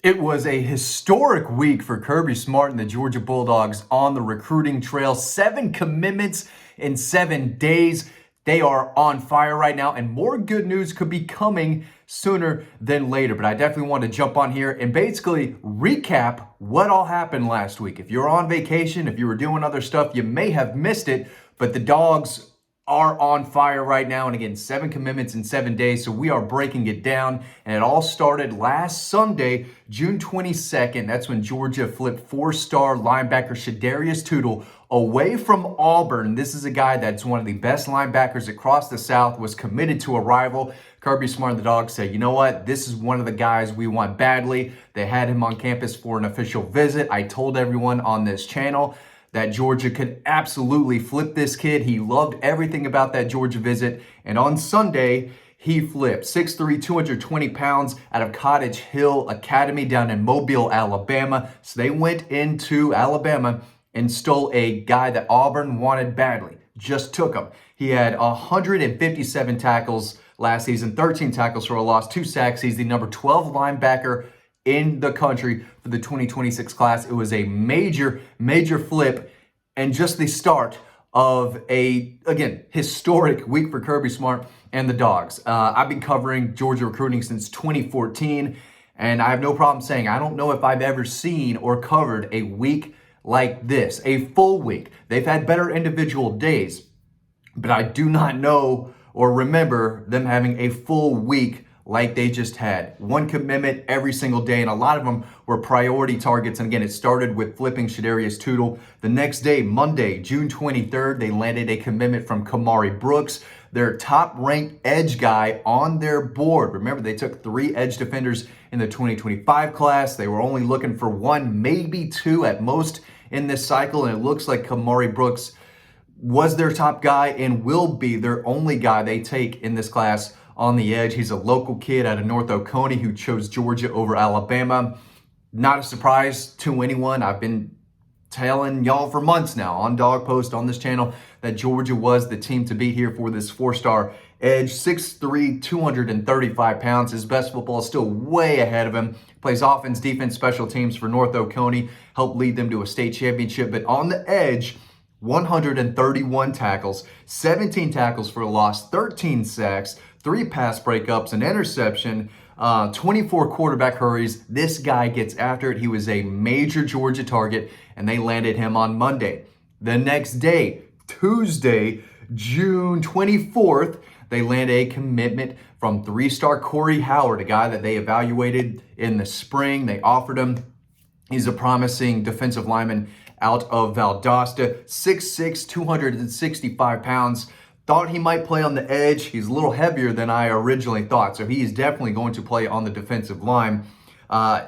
It was a historic week for Kirby Smart and the Georgia Bulldogs on the recruiting trail. 7 commitments in 7 days. They are on fire right now, and more good news could be coming sooner than later. But I definitely want to jump on here and basically recap what all happened last week. If you're on vacation, if you were doing other stuff, you may have missed it, but the Dogs are on fire right now. And again, 7 commitments in 7 days. So we are breaking it down. And it all started last Sunday, June 22nd. That's when Georgia flipped 4-star linebacker Shadarius Tootle away from Auburn. This is a guy that's one of the best linebackers across the South, was committed to a rival. Kirby Smart and the Dogs said, you know what? This is one of the guys we want badly. They had him on campus for an official visit. I told everyone on this channel that Georgia could absolutely flip this kid. He loved everything about that Georgia visit. And on Sunday, he flipped. 6'3", 220 pounds out of Cottage Hill Academy down in Mobile, Alabama. So they went into Alabama and stole a guy that Auburn wanted badly. Just took him. He had 157 tackles last season, 13 tackles for a loss, 2 sacks. He's the number 12 linebacker in the country for the 2026 class. It was a major flip and just the start of a, again, historic week for Kirby Smart and the Dogs. I've been covering Georgia recruiting since 2014, and I have no problem saying I don't know if I've ever seen or covered a week like this, a full week. They've had better individual days, but I do not know or remember them having a full week like they just had. 1 commitment every single day, and a lot of them were priority targets. And again, it started with flipping Shadarius Tootle. The next day, Monday, June 23rd, they landed a commitment from Kamari Brooks, their top-ranked edge guy on their board. Remember, they took 3 edge defenders in the 2025 class. They were only looking for 1, maybe 2 at most in this cycle, and it looks like Kamari Brooks was their top guy and will be their only guy they take in this class on the edge. He's a local kid out of North Oconee who chose Georgia over Alabama. Not a surprise to anyone. I've been telling y'all for months now on Dawg Post on this channel that Georgia was the team to beat here for this 4-star edge. 6'3", 235 pounds. His best football is still way ahead of him. Plays offense, defense, special teams for North Oconee. Helped lead them to a state championship. But on the edge, 131 tackles, 17 tackles for a loss, 13 sacks, 3 pass breakups, an interception, 24 quarterback hurries. This guy gets after it. He was a major Georgia target, and they landed him on Monday. The next day, Tuesday, June 24th, they landed a commitment from 3-star Cory Howard, a guy that they evaluated in the spring. They offered him. He's a promising defensive lineman out of Valdosta, 6'6", 265 pounds. Thought he might play on the edge. He's a little heavier than I originally thought, so he is definitely going to play on the defensive line.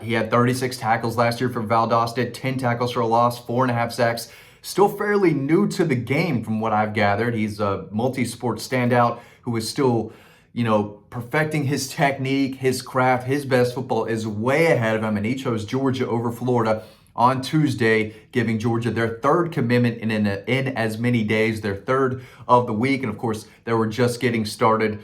He had 36 tackles last year for Valdosta, 10 tackles for a loss, 4.5 sacks. Still fairly new to the game from what I've gathered. He's a multi-sport standout who is still, perfecting his technique, his craft. His best football is way ahead of him, and he chose Georgia over Florida on Tuesday, giving Georgia their 3rd commitment in as many days, their 3rd of the week. And of course, they were just getting started.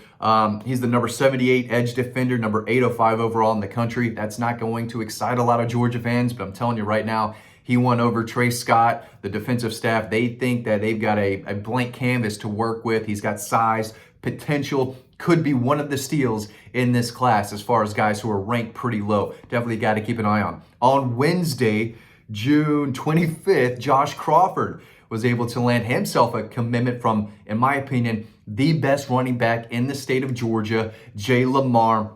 He's the number 78 edge defender, number 805 overall in the country. That's not going to excite a lot of Georgia fans, but I'm telling you right now, he won over Trey Scott, the defensive staff. They think that they've got a blank canvas to work with. He's got size, potential, could be one of the steals in this class as far as guys who are ranked pretty low. Definitely got to keep an eye on. On Wednesday, June 25th, Josh Crawford was able to land himself a commitment from, in my opinion, the best running back in the state of Georgia, Lamar.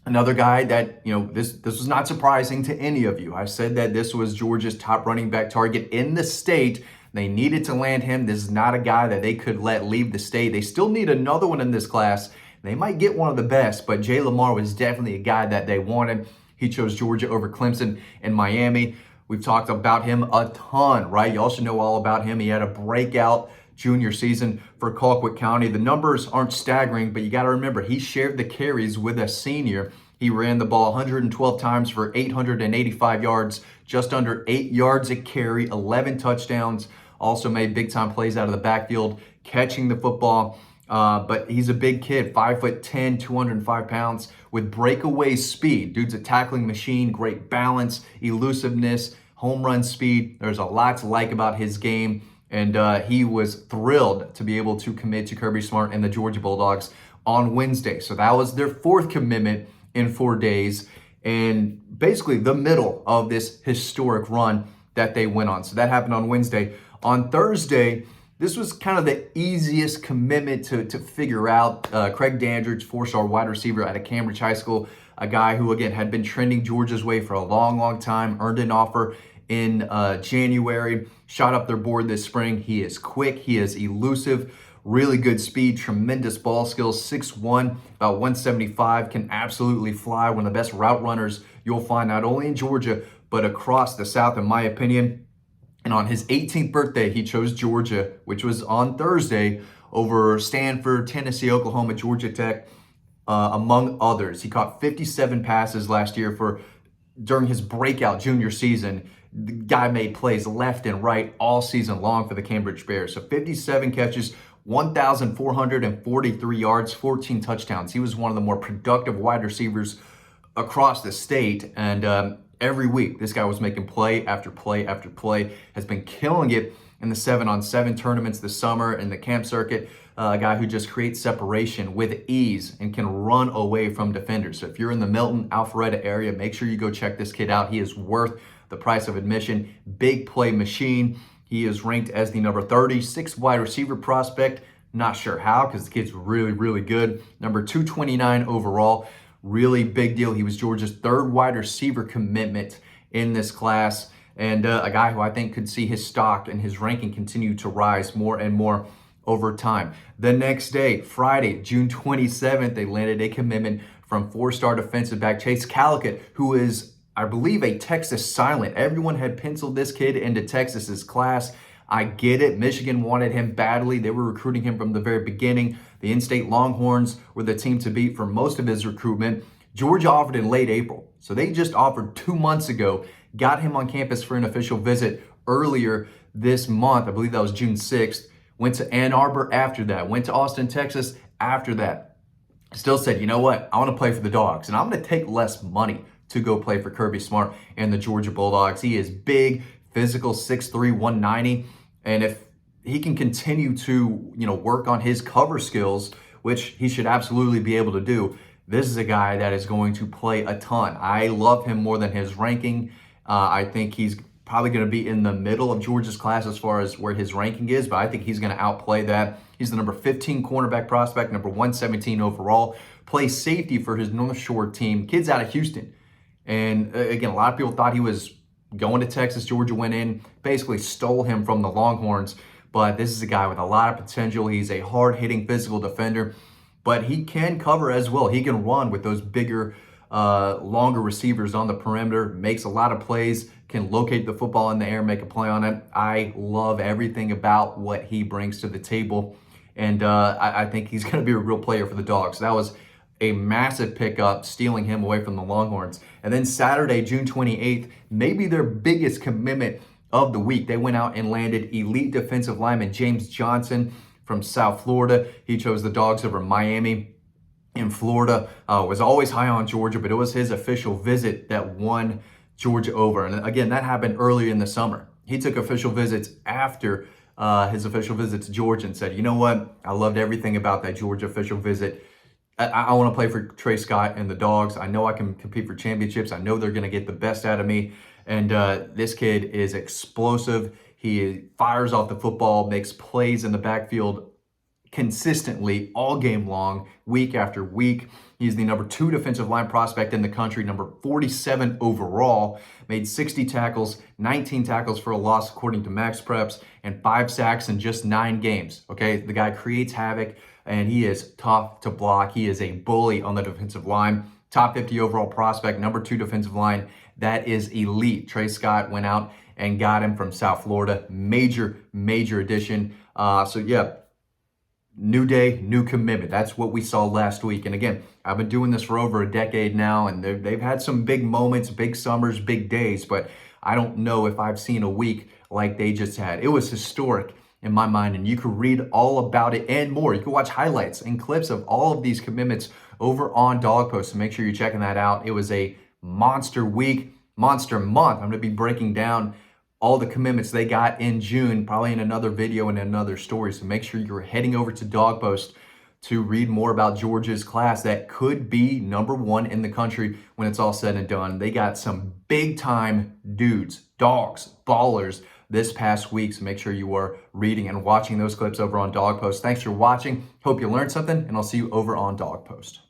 Another guy that, this was not surprising to any of you. I said that this was Georgia's top running back target in the state. They needed to land him. This is not a guy that they could let leave the state. They still need another one in this class. They might get one of the best, but Lamar was definitely a guy that they wanted. He chose Georgia over Clemson and Miami. We've talked about him a ton, right? You also know all about him. He had a breakout junior season for Calakut County. The numbers aren't staggering, but you got to remember, he shared the carries with a senior. He ran the ball 112 times for 885 yards, just under 8 yards a carry, 11 touchdowns. Also made big-time plays out of the backfield, catching the football. But he's a big kid, 5'10", 205 pounds with breakaway speed. Dude's a tackling machine, great balance, elusiveness, home run speed. There's a lot to like about his game. And he was thrilled to be able to commit to Kirby Smart and the Georgia Bulldogs on Wednesday. So that was their fourth commitment in 4 days, and basically the middle of this historic run that they went on. So that happened on Wednesday. On Thursday, this was kind of the easiest commitment to figure out. Craig Dandridge, 4-star wide receiver out of Cambridge High School, a guy who, again, had been trending Georgia's way for a long, long time, earned an offer in January, shot up their board this spring. He is quick, he is elusive, really good speed, tremendous ball skills, 6'1", about 175, can absolutely fly. One of the best route runners you'll find not only in Georgia, but across the South, in my opinion. And on his 18th birthday, he chose Georgia, which was on Thursday, over Stanford, Tennessee, Oklahoma, Georgia Tech, among others. He caught 57 passes last year during his breakout junior season. The guy made plays left and right all season long for the Cambridge Bears. So 57 catches, 1,443 yards, 14 touchdowns. He was one of the more productive wide receivers across the state. And every week, this guy was making play after play after play, has been killing it in the 7-on-7 tournaments this summer in the camp circuit. A guy who just creates separation with ease and can run away from defenders. So if you're in the Milton, Alpharetta area, make sure you go check this kid out. He is worth the price of admission. Big play machine. He is ranked as the number 36 wide receiver prospect. Not sure how, because the kid's really, really good. Number 229 overall. Really big deal. He was Georgia's third wide receiver commitment in this class, and a guy who I think could see his stock and his ranking continue to rise more and more over time. The next day, Friday, June 27th, they landed a commitment from 4-star defensive back Trey Scott, who is, I believe, a Texas silent. Everyone had penciled this kid into Texas's class. I get it. Michigan wanted him badly. They were recruiting him from the very beginning. The in-state Longhorns were the team to beat for most of his recruitment. Georgia offered in late April. So they just offered 2 months ago, got him on campus for an official visit earlier this month. I believe that was June 6th. Went to Ann Arbor after that. Went to Austin, Texas after that. Still said, you know what? I want to play for the Dogs, and I'm going to take less money to go play for Kirby Smart and the Georgia Bulldogs. He is big, physical, 6'3", 190. And if he can continue to, work on his cover skills, which he should absolutely be able to do, this is a guy that is going to play a ton. I love him more than his ranking. I think he's probably going to be in the middle of Georgia's class as far as where his ranking is, but I think he's going to outplay that. He's the number 15 cornerback prospect, number 117 overall. Plays safety for his North Shore team. Kid's out of Houston. And again, a lot of people thought he was going to Texas. Georgia went in, basically stole him from the Longhorns. But this is a guy with a lot of potential. He's a hard-hitting physical defender, but he can cover as well. He can run with those bigger, longer receivers on the perimeter, makes a lot of plays, can locate the football in the air, make a play on it. I love everything about what he brings to the table, and I think he's going to be a real player for the Dogs. So that was a massive pickup, stealing him away from the Longhorns. And then Saturday, June 28th, maybe their biggest commitment of the week. They went out and landed elite defensive lineman James Johnson from South Florida. He chose the Dogs over Miami in Florida. Was always high on Georgia, but it was his official visit that won Georgia over. And again, that happened earlier in the summer. He took official visits after his official visit to Georgia and said, you know what? I loved everything about that Georgia official visit. I want to play for Trey Scott and the Dogs. I know I can compete for championships. I know they're going to get the best out of me. And this kid is explosive. He fires off the football, makes plays in the backfield consistently all game long, week after week. He's the number 2 defensive line prospect in the country, number 47 overall, made 60 tackles, 19 tackles for a loss according to Max Preps, and 5 sacks in just 9 games. Okay, the guy creates havoc, and he is tough to block. He is a bully on the defensive line. Top 50 overall prospect, number 2 defensive line. That is elite. Trey Scott went out and got him from South Florida. Major addition. So yeah, new day, new commitment. That's what we saw last week. And again, I've been doing this for over a decade now, and they've had some big moments, big summers, big days, but I don't know if I've seen a week like they just had. It was historic in my mind, and you can read all about it and more. You can watch highlights and clips of all of these commitments over on Dawg Post, so make sure you're checking that out. It was a monster week, monster month. I'm going to be breaking down all the commitments they got in June, probably in another video and another story, so make sure you're heading over to Dawg Post to read more about Georgia's class that could be #1 in the country when it's all said and done. They got some big time dudes, dogs, ballers this past week. So make sure you are reading and watching those clips over on Dawg Post. Thanks for watching. Hope you learned something, and I'll see you over on Dawg Post.